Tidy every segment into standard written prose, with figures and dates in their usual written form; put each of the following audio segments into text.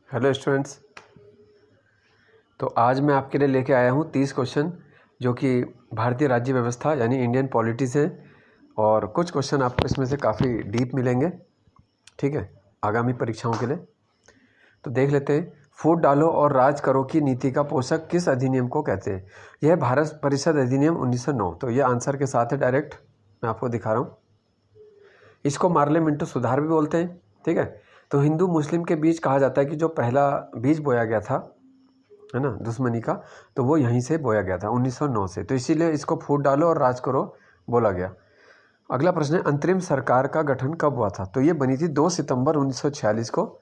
Hello students. तो आज मैं आपके लिए लेके आया हूँ 30 क्वेश्चन जो कि भारतीय राज्य व्यवस्था यानी इंडियन पॉलिटी से, और कुछ क्वेश्चन आपको इसमें से काफ़ी डीप मिलेंगे। ठीक है, आगामी परीक्षाओं के लिए। तो देख लेते हैं। फूट डालो और राज करो की नीति का पोषक किस अधिनियम को कहते हैं? यह भारत परिषद अधिनियम 1909। तो ये आंसर के साथ है, डायरेक्ट मैं आपको दिखा रहा हूँ। इसको पार्लियामेंट सुधार भी बोलते हैं। ठीक है, तो हिंदू मुस्लिम के बीच कहा जाता है कि जो पहला बीज बोया गया था, है ना, दुश्मनी का, तो वो यहीं से बोया गया था 1909 से। तो इसीलिए इसको फूट डालो और राज करो बोला गया। अगला प्रश्न है, अंतरिम सरकार का गठन कब हुआ था? तो ये बनी थी 2 सितंबर 1946 को,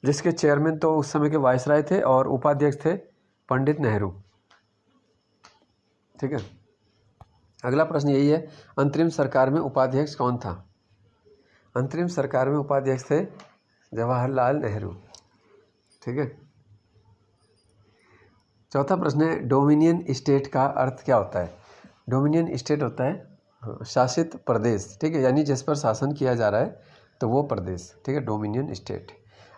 जिसके चेयरमैन तो उस समय के वायसराय थे और उपाध्यक्ष थे पंडित नेहरू। ठीक है, अगला प्रश्न यही है, अंतरिम सरकार में उपाध्यक्ष कौन था? अंतरिम सरकार में उपाध्यक्ष थे जवाहरलाल नेहरू। ठीक है, चौथा प्रश्न है, डोमिनियन स्टेट का अर्थ क्या होता है? डोमिनियन स्टेट होता है शासित प्रदेश। ठीक है, यानी जिस पर शासन किया जा रहा है तो वो प्रदेश। ठीक है, डोमिनियन स्टेट।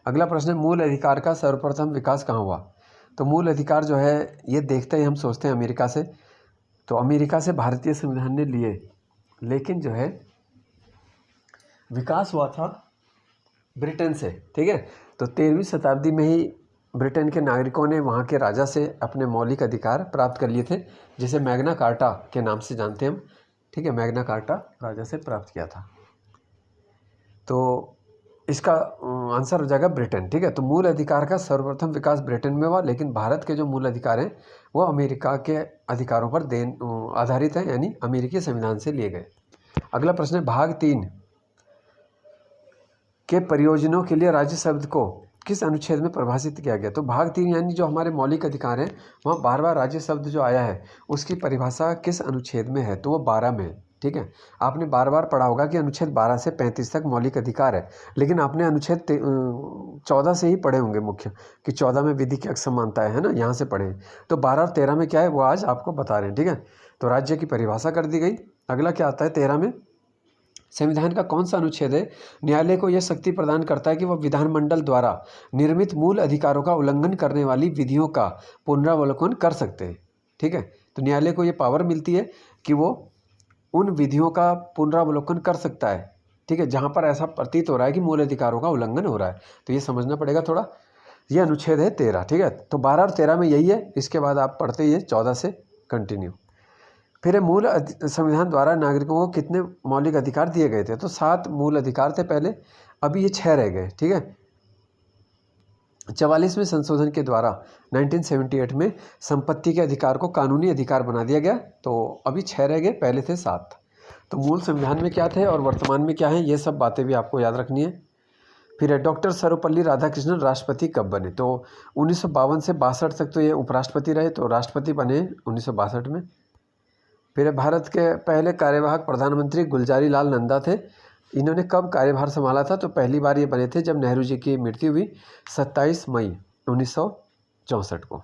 अगला प्रश्न है, मूल अधिकार का सर्वप्रथम विकास कहाँ हुआ? तो मूल अधिकार जो है ये देखते ही हम सोचते हैं अमेरिका से, तो अमेरिका से भारतीय संविधान ने लिए, लेकिन जो है विकास हुआ था ब्रिटेन से। ठीक है, तो 13वीं शताब्दी में ही ब्रिटेन के नागरिकों ने वहाँ के राजा से अपने मौलिक अधिकार प्राप्त कर लिए थे, जिसे मैग्ना कार्टा के नाम से जानते हैं हम। ठीक है, मैग्ना कार्टा राजा से प्राप्त किया था। तो इसका आंसर हो जाएगा ब्रिटेन। ठीक है, तो मूल अधिकार का सर्वप्रथम विकास ब्रिटेन में हुआ, लेकिन भारत के जो मूल अधिकार हैं वो अमेरिका के अधिकारों पर आधारित है, यानी अमेरिकी संविधान से लिए गए। अगला प्रश्न है, भाग 3 के प्रयोजनों के लिए राज्य शब्द को किस अनुच्छेद में परिभाषित किया गया? तो भाग 3 यानी जो हमारे मौलिक अधिकार हैं वहाँ बार बार राज्य शब्द जो आया है उसकी परिभाषा किस अनुच्छेद में है? तो वो 12 में है। ठीक है, आपने बार बार पढ़ा होगा कि अनुच्छेद 12 से 35 तक मौलिक अधिकार है, लेकिन आपने अनुच्छेद 14 से ही पढ़े होंगे मुख्य, कि 14 में विधि की असमानता है ना, यहाँ से पढ़े। तो 12 और 13 में क्या है वो आज आपको बता रहे हैं। ठीक है, तो राज्य की परिभाषा कर दी गई। अगला क्या आता है 13 में, संविधान का कौन सा अनुच्छेद है न्यायालय को यह शक्ति प्रदान करता है कि वह विधानमंडल द्वारा निर्मित मूल अधिकारों का उल्लंघन करने वाली विधियों का पुनरावलोकन कर सकते हैं? ठीक है, तो न्यायालय को यह पावर मिलती है कि वो उन विधियों का पुनरावलोकन कर सकता है। ठीक है, जहाँ पर ऐसा प्रतीत हो रहा है कि मूल अधिकारों का उल्लंघन हो रहा है, तो ये समझना पड़ेगा थोड़ा। ये अनुच्छेद है 13। ठीक है, तो 12 और 13 में यही है। इसके बाद आप पढ़ते ही 14 से कंटिन्यू। फिर मूल संविधान द्वारा नागरिकों को कितने मौलिक अधिकार दिए गए थे? तो 7 मूल अधिकार थे पहले, अभी ये 6 रह गए। ठीक है, 44वें संशोधन के द्वारा 1978 में संपत्ति के अधिकार को कानूनी अधिकार बना दिया गया, तो अभी 6 रह गए, पहले थे 7। तो मूल संविधान में क्या थे और वर्तमान में क्या है, ये सब बातें भी आपको याद रखनी है। फिर है, डॉक्टर सर्वपल्ली राधाकृष्णन राष्ट्रपति कब बने? तो 1952 से 62 तक तो ये उपराष्ट्रपति रहे, तो राष्ट्रपति बने 1962 में। फिर भारत के पहले कार्यवाहक प्रधानमंत्री गुलजारी लाल नंदा थे। इन्होंने कब कार्यभार संभाला था? तो पहली बार ये बने थे जब नेहरू जी की मृत्यु हुई 27 मई 1964 को।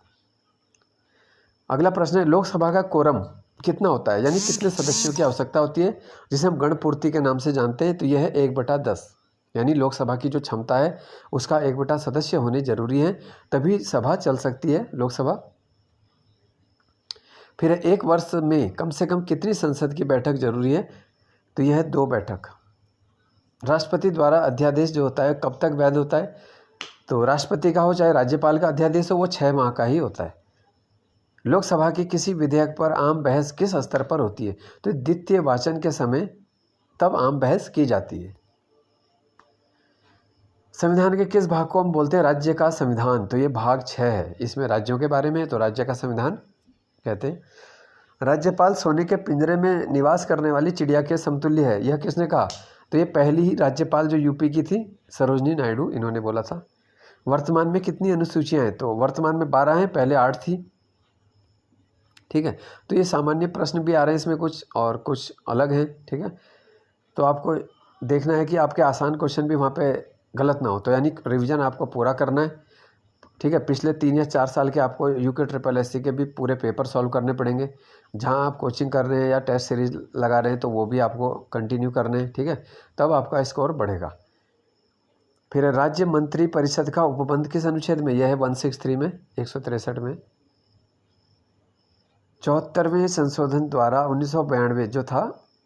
अगला प्रश्न है, लोकसभा का कोरम कितना होता है, यानी कितने सदस्यों की आवश्यकता होती है, जिसे हम गणपूर्ति के नाम से जानते हैं? तो यह है 1/10, यानी लोकसभा की जो क्षमता है उसका 1/10 सदस्य होने जरूरी है, तभी सभा चल सकती है, लोकसभा। फिर एक वर्ष में कम से कम कितनी संसद की बैठक जरूरी है? तो यह है 2 बैठक। राष्ट्रपति द्वारा अध्यादेश जो होता है कब तक वैध होता है? तो राष्ट्रपति का हो चाहे राज्यपाल का अध्यादेश हो, वो 6 माह का ही होता है। लोकसभा की किसी विधेयक पर आम बहस किस स्तर पर होती है? तो द्वितीय वाचन के समय तब आम बहस की जाती है। संविधान के किस भाग को हम बोलते हैं राज्य का संविधान? तो ये भाग 6 है, इसमें राज्यों के बारे में है, तो राज्य का संविधान कहते हैं। राज्यपाल सोने के पिंजरे में निवास करने वाली चिड़िया के समतुल्य है, यह किसने कहा? तो ये पहली ही राज्यपाल जो यूपी की थी, सरोजनी नायडू, इन्होंने बोला था। वर्तमान में कितनी अनुसूचियां हैं? तो वर्तमान में 12 हैं, पहले 8 थी। ठीक है, तो ये सामान्य प्रश्न भी आ रहे हैं इसमें, कुछ और कुछ अलग हैं। ठीक है, तो आपको देखना है कि आपके आसान क्वेश्चन भी वहाँ पे गलत ना हो, तो यानी रिवीजन आपको पूरा करना है। ठीक है, पिछले 3 या 4 साल के आपको यूके SSSC के भी पूरे पेपर सॉल्व करने पड़ेंगे। जहां आप कोचिंग कर रहे हैं या टेस्ट सीरीज लगा रहे हैं तो वो भी आपको कंटिन्यू करने हैं। ठीक है, तब आपका स्कोर बढ़ेगा। फिर राज्य मंत्री परिषद का उपबंध किस अनुच्छेद में? यह है 163 में, 163 में। 74वें संशोधन द्वारा 1992 जो था,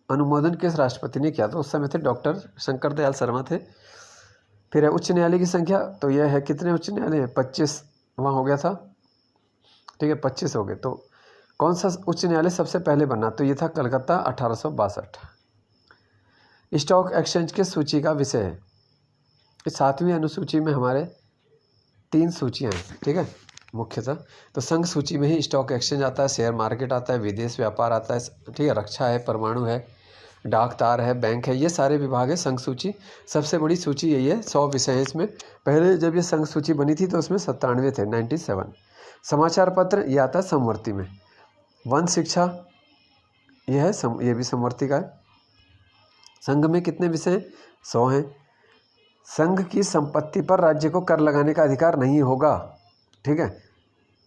अनुमोदन किस राष्ट्रपति ने किया? तो उस समय थे डॉक्टर शंकर दयाल शर्मा थे। फिर है उच्च न्यायालय की संख्या, तो यह है कितने उच्च न्यायालय हैं? 25 वहाँ हो गया था, ठीक है, 25 हो गए। तो कौन सा उच्च न्यायालय सबसे पहले बना? तो ये था कलकत्ता, 1862। स्टॉक एक्सचेंज किस सूची का विषय है? इस 7वीं अनुसूची में हमारे 3 सूचियाँ हैं, ठीक है, मुख्यतः। तो संघ सूची में ही स्टॉक एक्सचेंज आता है, शेयर मार्केट आता है, विदेश व्यापार आता है, ठीक है, रक्षा है, परमाणु है, डाक तार है, बैंक है, ये सारे विभाग है संघ सूची। सबसे बड़ी सूची यही है, 100 विषय हैं इसमें। पहले जब ये संघ सूची बनी थी तो उसमें 97 थे, 97। समाचार पत्र ये आता है समवर्ती में। वन शिक्षा ये है ये भी समवर्ती का है। संघ में कितने विषय हैं? 100 हैं। संघ की संपत्ति पर राज्य को कर लगाने का अधिकार नहीं होगा, ठीक है।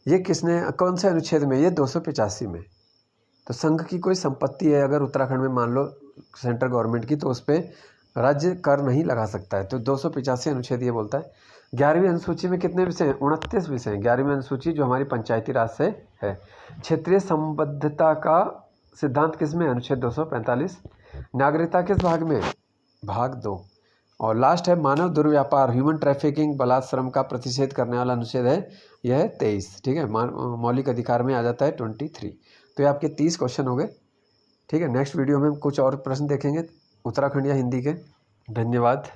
ये किसने, कौन से अनुच्छेद में? ये 285 में। तो संघ की कोई संपत्ति है अगर उत्तराखंड में मान लो सेंट्रल गवर्नमेंट की, तो उस पर राज्य कर नहीं लगा सकता है। तो 285 अनुच्छेद ये बोलता है। 11वीं अनुसूची में कितने विषय हैं? 29 विषय हैं 11वीं अनुसूची, जो हमारी पंचायती राज से है। क्षेत्रीय संबद्धता का सिद्धांत किस में? अनुच्छेद 245। नागरिकता किस भाग में? भाग 2। और लास्ट है मानव दुर्व्यापार, ह्यूमन ट्रैफिकिंग, बलात्श्रम का प्रतिषेध करने वाला अनुच्छेद है, यह है 23, ठीक है। मौलिक अधिकार में आ जाता है 23। तो ये आपके 30 क्वेश्चन हो गए, ठीक है। नेक्स्ट वीडियो में हम कुछ और प्रश्न देखेंगे उत्तराखंड या हिंदी के। धन्यवाद।